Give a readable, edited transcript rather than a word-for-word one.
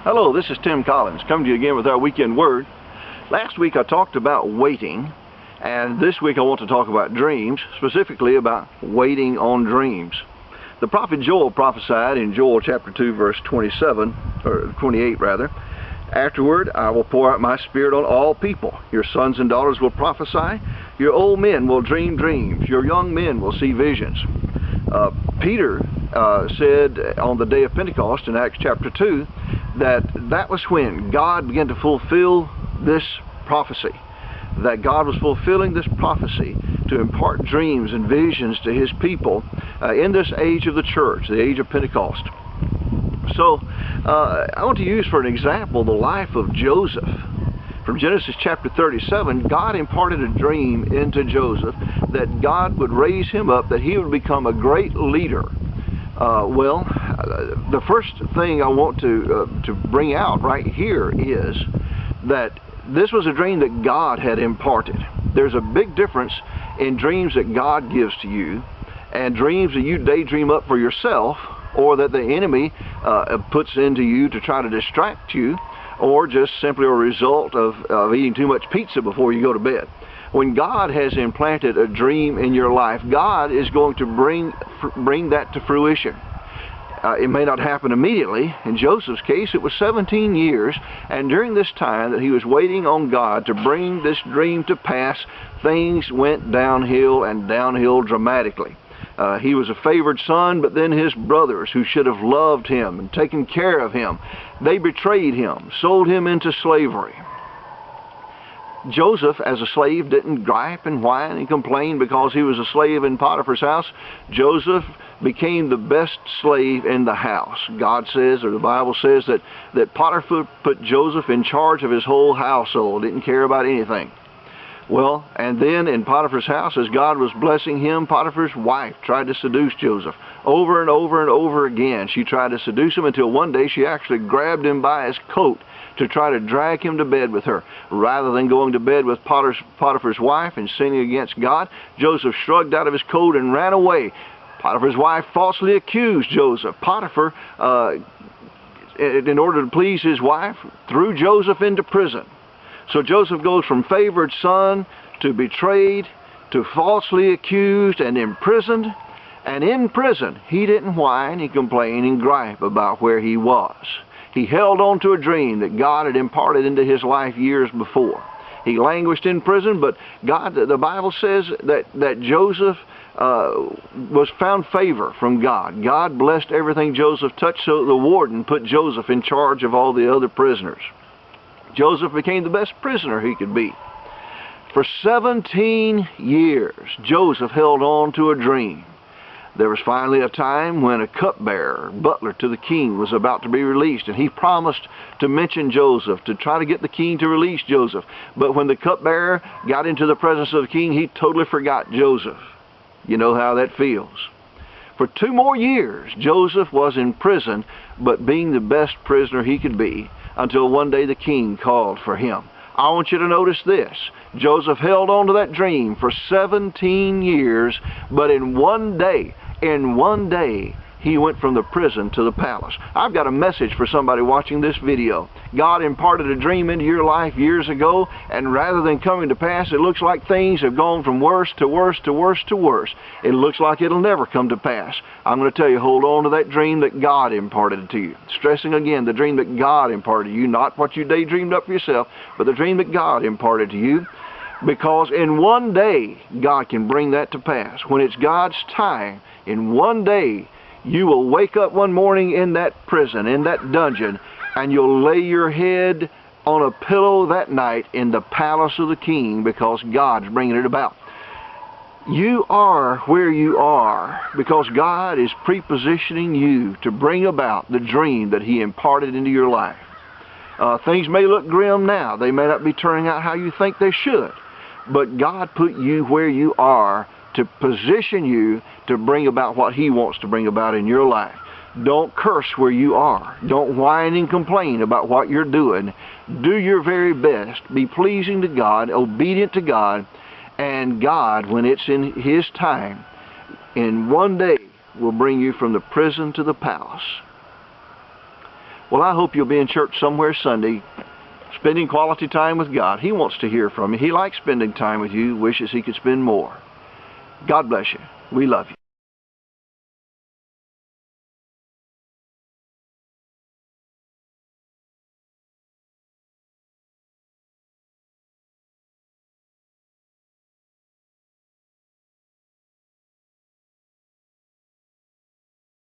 Hello, this is Tim Collins, coming to you again with our weekend word. Last week I talked about waiting, and this week I want to talk about dreams, specifically about waiting on dreams. The prophet Joel prophesied in Joel chapter 2, verse 28 rather. Afterward, I will pour out my spirit on all people. Your sons and daughters will prophesy. Your old men will dream dreams. Your young men will see visions. Peter said on the day of Pentecost in Acts chapter 2 that was when God began to fulfill this prophecy, that God was fulfilling this prophecy to impart dreams and visions to his people in this age of the church, the age of Pentecost. So I want to use for an example the life of Joseph. From Genesis chapter 37, God imparted a dream into Joseph that God would raise him up, that he would become a great leader. The first thing I want to bring out right here is that this was a dream that God had imparted. There's a big difference in dreams that God gives to you and dreams that you daydream up for yourself, or that the enemy puts into you to try to distract you, or just simply a result of eating too much pizza before you go to bed. When God has implanted a dream in your life, God is going to bring that to fruition. It may not happen immediately. In Joseph's case, it was 17 years, and during this time that he was waiting on God to bring this dream to pass, things went downhill, and downhill dramatically. He was a favored son, but then his brothers, who should have loved him and taken care of him, they betrayed him, sold him into slavery. Joseph, as a slave, didn't gripe and whine and complain because he was a slave in Potiphar's house. Joseph became the best slave in the house. God says, or the Bible says, that Potiphar put Joseph in charge of his whole household, didn't care about anything. Well, and then in Potiphar's house, as God was blessing him, Potiphar's wife tried to seduce Joseph. Over and over and over again, she tried to seduce him until one day she actually grabbed him by his coat to try to drag him to bed with her. Rather than going to bed with Potiphar's wife and sinning against God, Joseph shrugged out of his coat and ran away. Potiphar's wife falsely accused Joseph. Potiphar, in order to please his wife, threw Joseph into prison. So Joseph goes from favored son to betrayed to falsely accused and imprisoned. And in prison, he didn't whine and complain and gripe about where he was. He held on to a dream that God had imparted into his life years before. He languished in prison, but God, the Bible says that Joseph was found favor from God. God blessed everything Joseph touched, so the warden put Joseph in charge of all the other prisoners. Joseph became the best prisoner he could be. For 17 years, Joseph held on to a dream. There was finally a time when a cupbearer, butler to the king, was about to be released, and he promised to mention Joseph, to try to get the king to release Joseph. But when the cupbearer got into the presence of the king, he totally forgot Joseph. You know how that feels. For 2 more years, Joseph was in prison, but being the best prisoner he could be, until one day the king called for him. I want you to notice this. Joseph held on to that dream for 17 years, but in one day, he went from the prison to the palace. I've got a message for somebody watching this video. God imparted a dream into your life years ago, and rather than coming to pass, it looks like things have gone from worse to worse to worse to worse. It looks like it'll never come to pass. I'm going to tell you, hold on to that dream that God imparted to you. Stressing again, the dream that God imparted to you, not what you daydreamed up for yourself, but the dream that God imparted to you. Because in one day, God can bring that to pass. When it's God's time, in one day, you will wake up one morning in that prison, in that dungeon, and you'll lay your head on a pillow that night in the palace of the king, because God's bringing it about. You are where you are because God is prepositioning you to bring about the dream that he imparted into your life. Things may look grim now. They may not be turning out how you think they should. But God put you where you are to position you to bring about what he wants to bring about in your life. Don't curse where you are. Don't whine and complain about what you're doing. Do your very best. Be pleasing to God, obedient to God, and God, when it's in his time, in one day will bring you from the prison to the palace. Well, I hope you'll be in church somewhere Sunday, spending quality time with God. He wants to hear from you. He likes spending time with you, wishes he could spend more. God bless you. We love you.